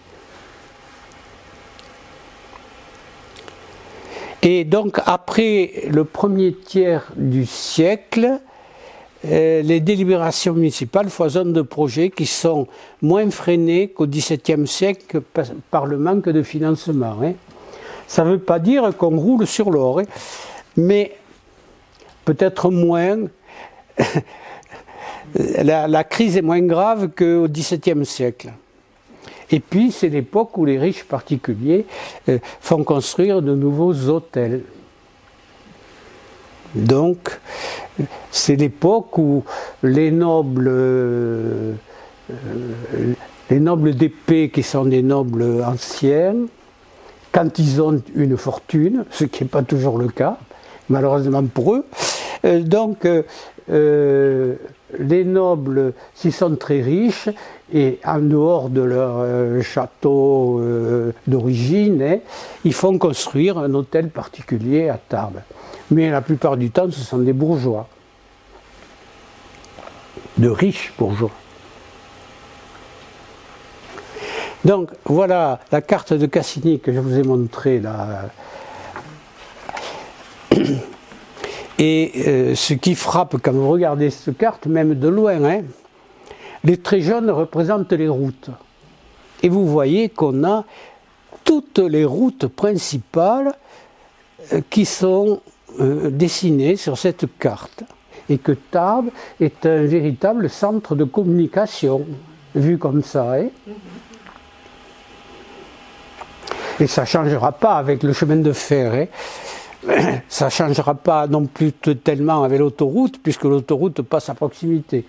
Speaker 1: Et donc après le premier tiers du siècle, les délibérations municipales foisonnent de projets qui sont moins freinés qu'au XVIIe siècle par le manque de financement. Hein. Ça ne veut pas dire qu'on roule sur l'or, hein, mais peut-être moins. La crise est moins grave qu'au XVIIe siècle. Et puis c'est l'époque où les riches particuliers font construire de nouveaux hôtels. Donc c'est l'époque où les nobles d'épée, qui sont des nobles anciens, quand ils ont une fortune, ce qui n'est pas toujours le cas, malheureusement pour eux, les nobles, s'ils sont très riches, et en dehors de leur château d'origine, hein, ils font construire un hôtel particulier à Tarbes. Mais la plupart du temps, ce sont des bourgeois, de riches bourgeois. Donc voilà la carte de Cassini que je vous ai montrée là. Et ce qui frappe quand vous regardez cette carte, même de loin, hein, les traits jaunes représentent les routes. Et vous voyez qu'on a toutes les routes principales qui sont dessinées sur cette carte. Et que Tarbes est un véritable centre de communication, vu comme ça. Hein. Et ça ne changera pas avec le chemin de fer. Hein. Ça ne changera pas non plus tellement avec l'autoroute, puisque l'autoroute passe à proximité.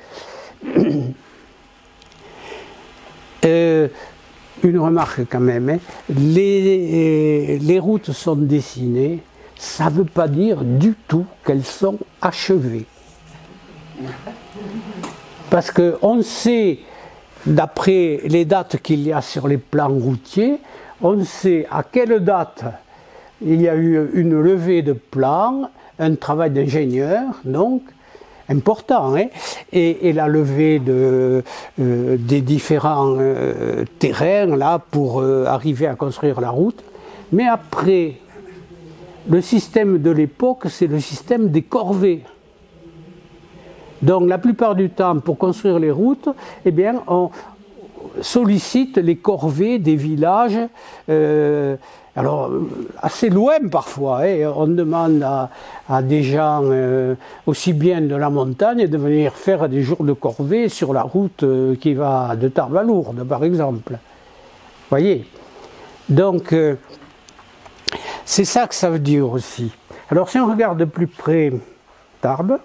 Speaker 1: Une remarque quand même, hein. Les routes sont dessinées, ça ne veut pas dire du tout qu'elles sont achevées. Parce qu'on sait, d'après les dates qu'il y a sur les plans routiers, on sait à quelle date il y a eu une levée de plans, un travail d'ingénieur, donc, important, hein, et la levée des différents terrains là, pour arriver à construire la route. Mais après, le système de l'époque, c'est le système des corvées. Donc la plupart du temps, pour construire les routes, eh bien, on sollicite les corvées des villages, alors assez loin parfois. Hein. On demande à des gens aussi bien de la montagne de venir faire des jours de corvée sur la route qui va de Tarbes à Lourdes, par exemple. Vous voyez? Donc c'est ça que ça veut dire aussi. Alors si on regarde de plus près Tarbes,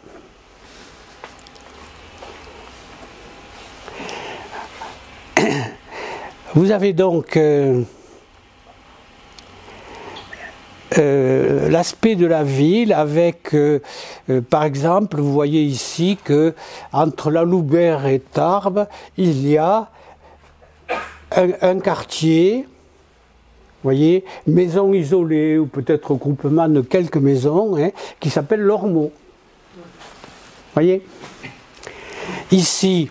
Speaker 1: vous avez donc l'aspect de la ville avec, par exemple, vous voyez ici que entre la Loubère et Tarbes, il y a un quartier, vous voyez, maison isolée ou peut-être regroupement de quelques maisons, hein, qui s'appelle l'Ormeau. Vous voyez? Ici,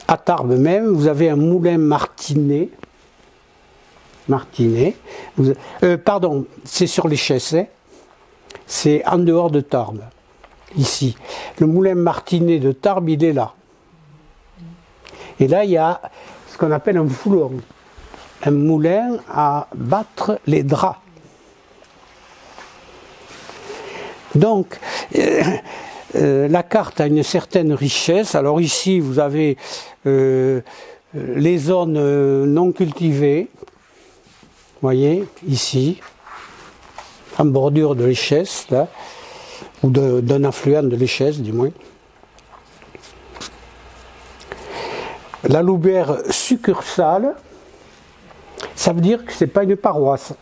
Speaker 1: à Tarbes même, vous avez un moulin martinet. Pardon, c'est sur les Chesses, hein. C'est en dehors de Tarbes, ici. Le moulin martinet de Tarbes, il est là. Et là, il y a ce qu'on appelle un foulon, un moulin à battre les draps. Donc, la carte a une certaine richesse. Alors ici, vous avez les zones non cultivées. Vous voyez, ici, en bordure de l'Échesse, là, ou d'un affluent de l'Échesse, du moins. La Loubère succursale, ça veut dire que ce n'est pas une paroisse.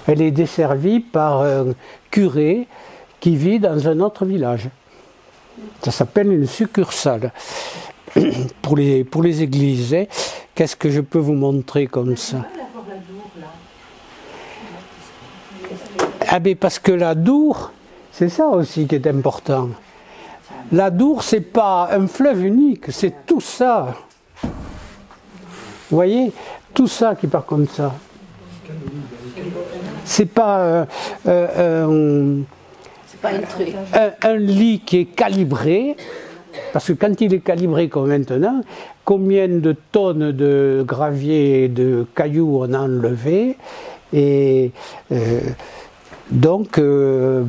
Speaker 1: Elle est desservie par un curé qui vit dans un autre village. Ça s'appelle une succursale. Pour les églises, hein. Qu'est-ce que je peux vous montrer comme ça? Ah ben parce que la Dour, c'est ça aussi qui est important. La Dour, c'est pas un fleuve unique, c'est tout ça. Vous voyez, tout ça qui part comme ça. C'est pas un lit qui est calibré, parce que quand il est calibré comme maintenant, combien de tonnes de gravier et de cailloux on a enlevé, et donc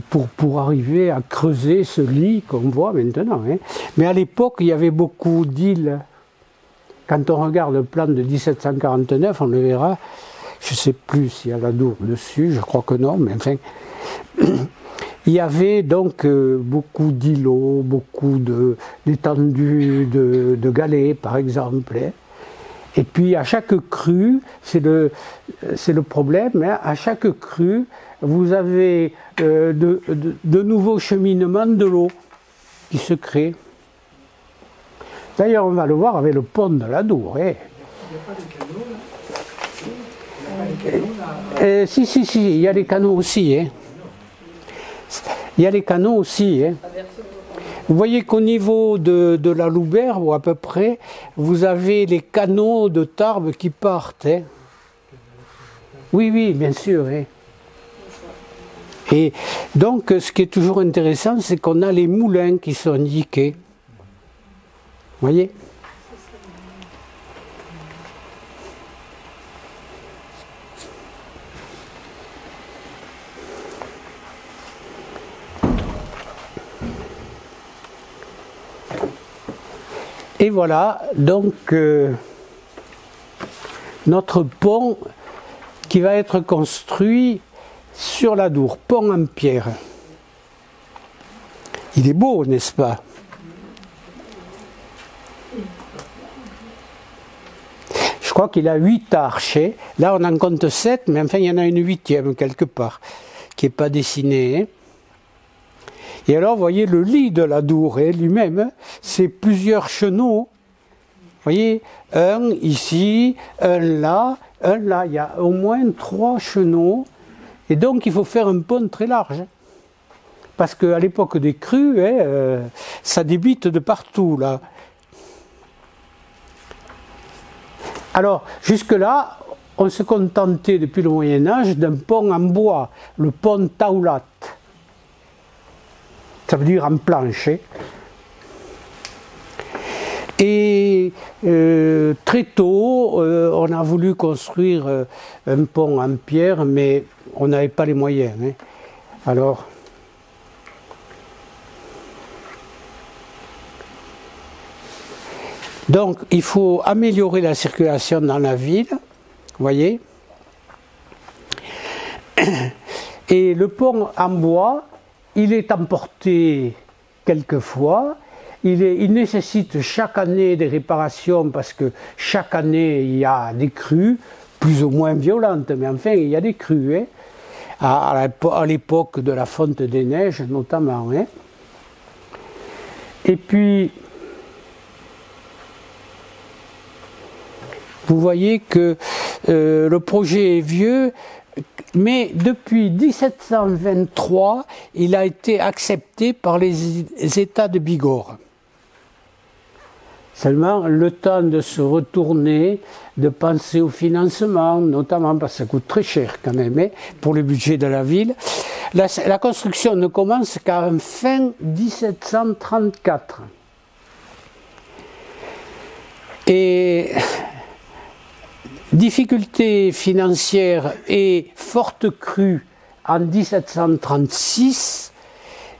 Speaker 1: pour arriver à creuser ce lit qu'on voit maintenant. Hein. Mais à l'époque, il y avait beaucoup d'îles. Quand on regarde le plan de 1749, on le verra. Je ne sais plus s'il y a la Dour dessus, je crois que non, mais enfin. Il y avait donc beaucoup d'îlots, beaucoup d'étendues de galets, par exemple. Hein. Et puis à chaque crue, c'est le problème, hein, à chaque crue, vous avez de nouveaux cheminements de l'eau qui se créent. D'ailleurs, on va le voir avec le pont de la Dour. Hein. Si, il y a les canaux aussi. Hein. Il y a les canaux aussi. Hein. Vous voyez qu'au niveau de la Loubère, ou à peu près, vous avez les canaux de Tarbes qui partent. Hein. Oui, bien sûr. Hein. Et donc, ce qui est toujours intéressant, c'est qu'on a les moulins qui sont indiqués. Vous voyez ? Et voilà, donc, notre pont qui va être construit sur la Dour, pont en pierre. Il est beau, n'est-ce pas? Je crois qu'il a 8 arches. Là, on en compte 7, mais enfin, il y en a une 8e quelque part, qui n'est pas dessinée. Hein. Et alors, vous voyez, le lit de la Dour lui-même, c'est plusieurs chenaux. Vous voyez, un ici, un là, un là. Il y a au moins 3 chenaux. Et donc, il faut faire un pont très large. Parce qu'à l'époque des crues, ça débite de partout, là. Alors, jusque-là, on se contentait depuis le Moyen-Âge d'un pont en bois, le pont Taulat. Ça veut dire en planche. Et très tôt, on a voulu construire un pont en pierre, mais on n'avait pas les moyens. Hein. Alors, donc, il faut améliorer la circulation dans la ville, vous voyez. Et le pont en bois, il est emporté quelquefois. Il nécessite chaque année des réparations parce que chaque année, il y a des crues, plus ou moins violentes, mais enfin, il y a des crues. Hein, à l'époque de la fonte des neiges, notamment. Hein. Et puis, vous voyez que le projet est vieux, mais depuis 1723, il a été accepté par les États de Bigorre. Seulement, le temps de se retourner, de penser au financement, notamment parce que ça coûte très cher quand même, hein, pour le budget de la ville. La construction ne commence qu'à fin 1734. Et difficultés financières et forte crue en 1736,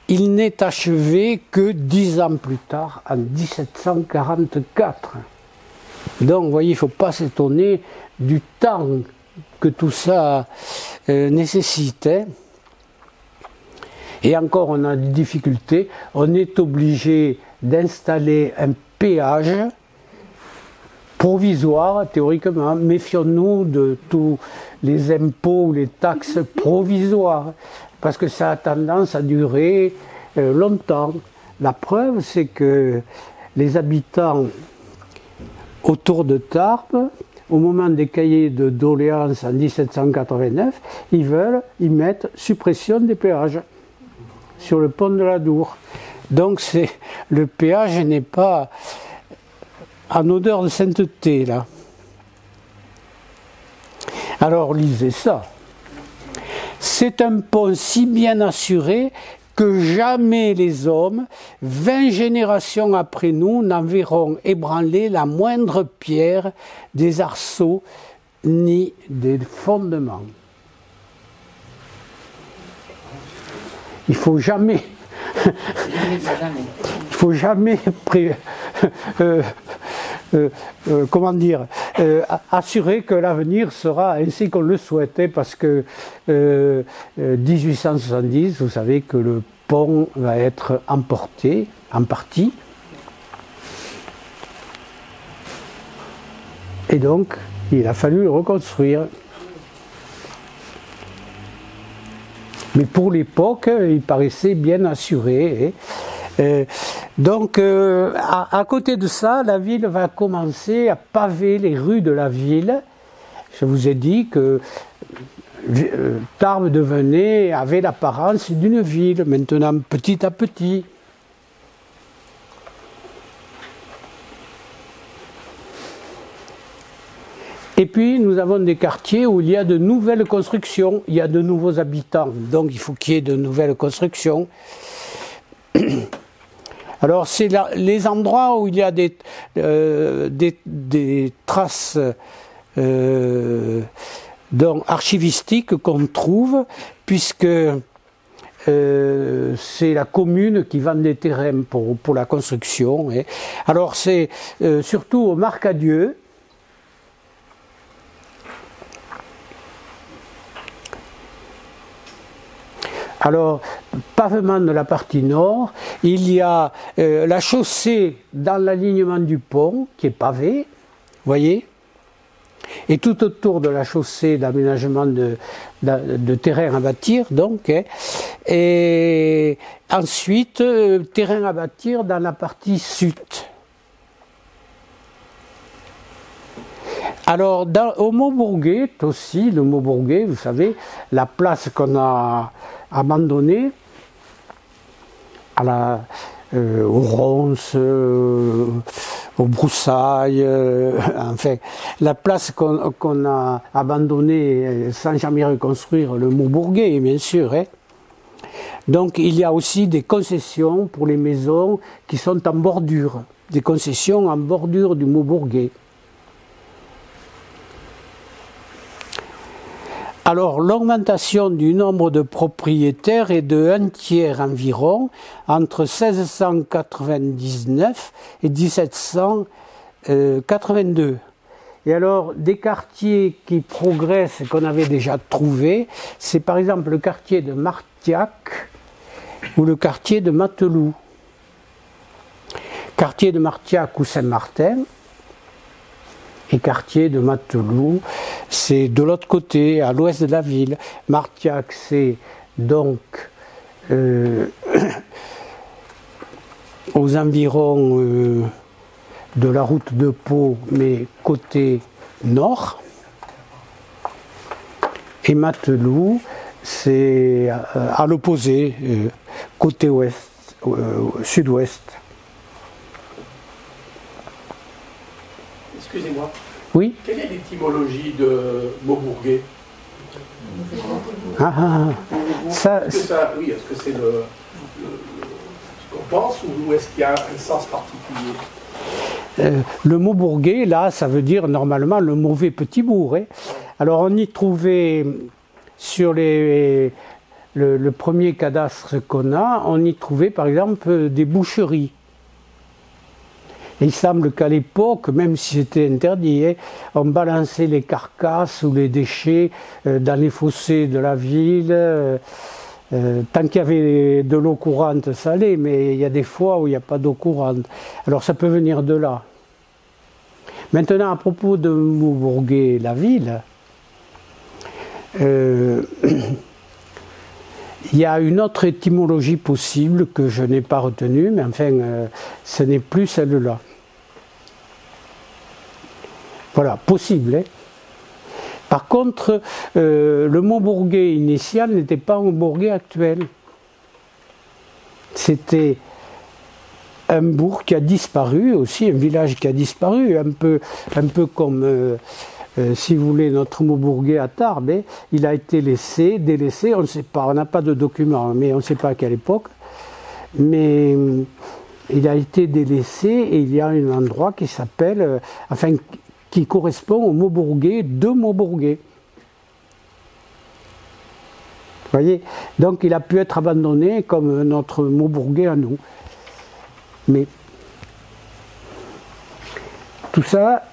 Speaker 1: il n'est achevé que 10 ans plus tard, en 1744. Donc, vous voyez, il ne faut pas s'étonner du temps que tout ça nécessite. Hein. Et encore, on a des difficultés. On est obligé d'installer un péage provisoire, théoriquement. Méfions-nous de tous les impôts ou les taxes provisoires, parce que ça a tendance à durer longtemps. La preuve, c'est que les habitants autour de Tarbes, au moment des cahiers de doléances en 1789, ils mettent suppression des péages sur le pont de la Dour. Donc le péage n'est pas en odeur de sainteté, là. Alors lisez ça. C'est un pont si bien assuré que jamais les hommes, 20 générations après nous, n'en verront ébranler la moindre pierre des arceaux ni des fondements. Il faut jamais comment dire, assurer que l'avenir sera ainsi qu'on le souhaitait, parce que 1870, vous savez que le pont va être emporté en partie. Et donc, il a fallu le reconstruire. Mais pour l'époque, il paraissait bien assuré. Donc, à côté de ça, la ville va commencer à paver les rues de la ville. Je vous ai dit que Tarbes avait l'apparence d'une ville, maintenant petit à petit. Et puis, nous avons des quartiers où il y a de nouvelles constructions, il y a de nouveaux habitants, donc il faut qu'il y ait de nouvelles constructions. Alors, c'est les endroits où il y a des traces archivistiques qu'on trouve, puisque c'est la commune qui vend des terrains pour la construction. Hein. Alors, c'est surtout au Marcadieu. Alors, pavement de la partie nord, il y a la chaussée dans l'alignement du pont qui est pavé, voyez, et tout autour de la chaussée d'aménagement de terrain à bâtir, donc, hein, et ensuite terrain à bâtir dans la partie sud. Alors, au Maubourguet aussi, le Maubourguet, vous savez, la place qu'on a abandonnée aux ronces, aux broussailles, enfin, la place qu'on a abandonnée sans jamais reconstruire, le Maubourguet, bien sûr. Hein. Donc, il y a aussi des concessions pour les maisons qui sont en bordure. des concessions en bordure du Maubourguet. Alors, l'augmentation du nombre de propriétaires est de 1/3 environ entre 1699 et 1782. Et alors, des quartiers qui progressent, qu'on avait déjà trouvés, c'est par exemple le quartier de Martiac ou le quartier de Mateloux. Quartier de Martiac ou Saint-Martin, et quartier de Mateloux, c'est de l'autre côté, à l'ouest de la ville. Martiac, c'est donc aux environs de la route de Pau, mais côté nord. Et Mateloux, c'est à l'opposé, côté ouest, sud-ouest.
Speaker 4: Excusez-moi.
Speaker 1: Oui.
Speaker 4: Quelle est l'étymologie de Maubourguet? Oui, est-ce que c'est ce qu'on pense ou est-ce qu'il y a un sens particulier?
Speaker 1: Le Maubourguet, là, ça veut dire normalement le mauvais petit bourg. Hein. Alors on y trouvait, sur le premier cadastre qu'on a, on y trouvait par exemple des boucheries. Et il semble qu'à l'époque, même si c'était interdit, hein, on balançait les carcasses ou les déchets dans les fossés de la ville. Tant qu'il y avait de l'eau courante, ça allait, mais il y a des fois où il n'y a pas d'eau courante. Alors ça peut venir de là. Maintenant, à propos de Maubourguet, la ville, il y a une autre étymologie possible que je n'ai pas retenue, mais enfin, ce n'est plus celle-là. Voilà, possible. Hein. Par contre, le Maubourguet initial n'était pas un Maubourguet actuel. C'était un bourg qui a disparu, aussi un village qui a disparu, un peu comme... si vous voulez, notre Maubourguet à Tarbes, hein, il a été délaissé, on ne sait pas, on n'a pas de documents, mais on ne sait pas à quelle époque. Mais il a été délaissé et il y a un endroit qui s'appelle, qui correspond au Maubourguet de Maubourguet. Vous voyez? Donc il a pu être abandonné comme notre Maubourguet à nous. Mais tout ça...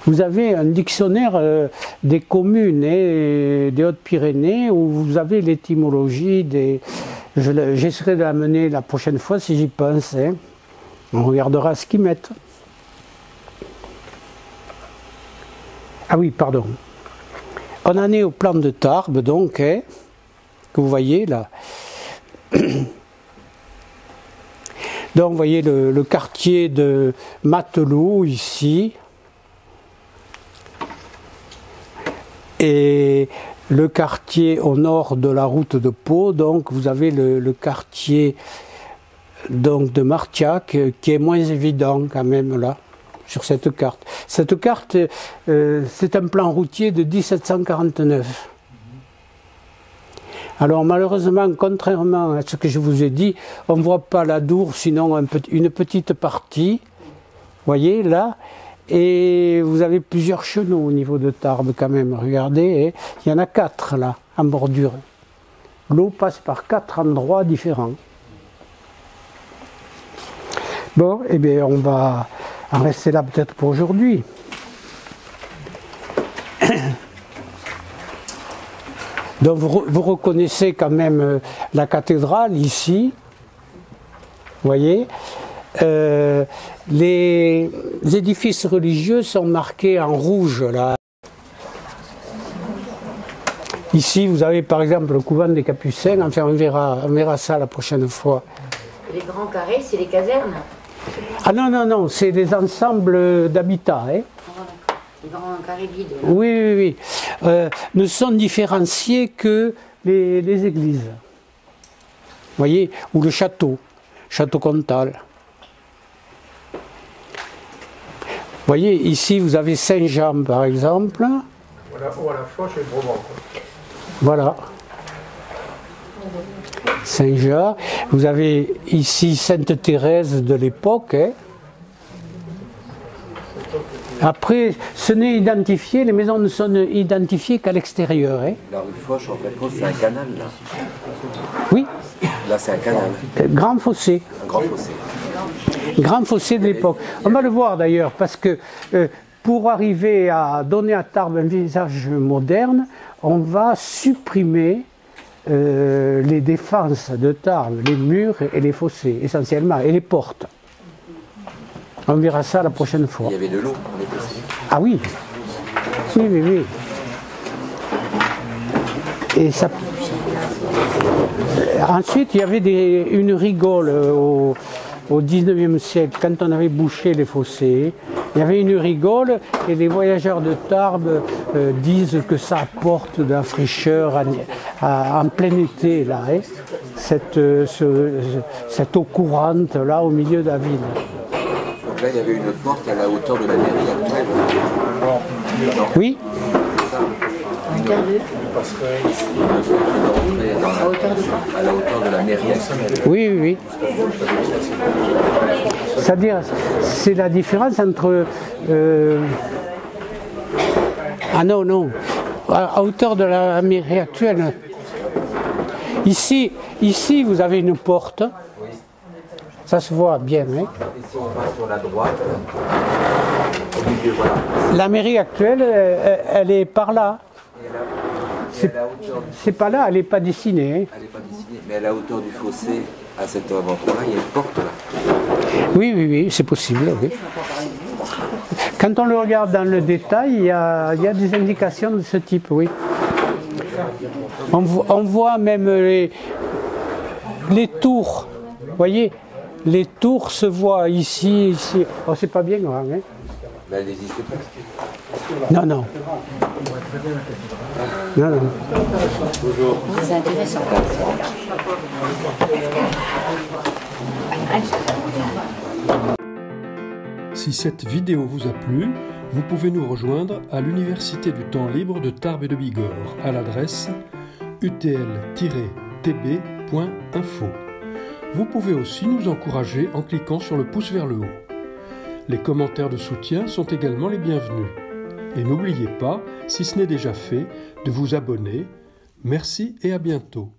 Speaker 1: Vous avez un dictionnaire des communes et des Hautes-Pyrénées où vous avez l'étymologie des... J'essaierai de l'amener la prochaine fois si j'y pense. Hein. On regardera ce qu'ils mettent. Ah oui, pardon. On en est au plan de Tarbes, donc, hein, que vous voyez là. Donc, vous voyez le quartier de Mateloux, ici. Et le quartier au nord de la route de Pau, donc vous avez le quartier donc, de Martiac qui est moins évident quand même là, sur cette carte. Cette carte, c'est un plan routier de 1749. Alors malheureusement, contrairement à ce que je vous ai dit, on ne voit pas la Dour, sinon une petite partie, vous voyez là. Et vous avez plusieurs chenaux au niveau de Tarbes quand même, regardez, il y en a 4 là, en bordure. L'eau passe par 4 endroits différents. Bon, eh bien on va en rester là peut-être pour aujourd'hui. Donc vous reconnaissez quand même la cathédrale ici, vous voyez. Les édifices religieux sont marqués en rouge là. Ici vous avez par exemple le couvent des Capucins, enfin on verra ça la prochaine fois.
Speaker 2: Les grands carrés, c'est les casernes?
Speaker 1: Ah non, c'est des ensembles d'habitats. Hein.
Speaker 2: Les grands carrés vides. Là.
Speaker 1: Oui. Ne sont différenciés que les églises. Vous voyez, ou le château Comtal. Vous voyez, ici vous avez Saint-Jean par exemple.
Speaker 4: Voilà, ou à la fois chez le Brabant.
Speaker 1: Voilà. Saint-Jean. Vous avez ici Sainte-Thérèse de l'époque. Hein. Après, ce n'est identifié, les maisons ne sont identifiées qu'à l'extérieur. Hein.
Speaker 5: La rue Foch, en fait, c'est un canal, là.
Speaker 1: Oui.
Speaker 5: Là, c'est un canal.
Speaker 1: Grand fossé.
Speaker 5: Un grand fossé.
Speaker 1: Grand fossé de l'époque. On va le voir d'ailleurs, parce que pour arriver à donner à Tarbes un visage moderne, on va supprimer les défenses de Tarbes, les murs et les fossés, essentiellement, et les portes. On verra ça la prochaine fois.
Speaker 5: Il y avait de l'eau dans les fossés.
Speaker 1: Ah oui. Oui, oui, oui. Et ça... Ensuite, il y avait une rigole au 19e siècle, quand on avait bouché les fossés. Il y avait une rigole et les voyageurs de Tarbes disent que ça apporte de la fraîcheur en plein été, là, hein, cette eau courante là au milieu de la ville.
Speaker 5: Donc là, il y avait une porte à la hauteur de la mairie actuelle.
Speaker 1: Oui.
Speaker 5: À la hauteur de la mairie actuelle.
Speaker 1: Oui, oui, oui. C'est-à-dire, c'est la différence entre... Ah non, non. À hauteur de la mairie actuelle. Ici, vous avez une porte. Ça se voit bien, hein.
Speaker 5: Et si on va sur la droite,
Speaker 1: la mairie actuelle, elle est par là. C'est pas là, elle n'est pas dessinée. Hein.
Speaker 5: Elle n'est pas dessinée, mais à la hauteur du fossé, à cet endroit-là, il y a une porte là.
Speaker 1: Oui, oui, oui, c'est possible. Oui. Quand on le regarde dans le détail, il y a des indications de ce type, oui. On voit même les tours, vous voyez, les tours se voient ici, ici. Oh, c'est pas bien grand, hein.
Speaker 5: Mais elle n'existe pas.
Speaker 1: Non, non. Non, non.
Speaker 2: C'est intéressant.
Speaker 6: Si cette vidéo vous a plu, vous pouvez nous rejoindre à l'Université du temps libre de Tarbes et de Bigorre à l'adresse utl-tb.info. Vous pouvez aussi nous encourager en cliquant sur le pouce vers le haut. Les commentaires de soutien sont également les bienvenus. Et n'oubliez pas, si ce n'est déjà fait, de vous abonner. Merci et à bientôt.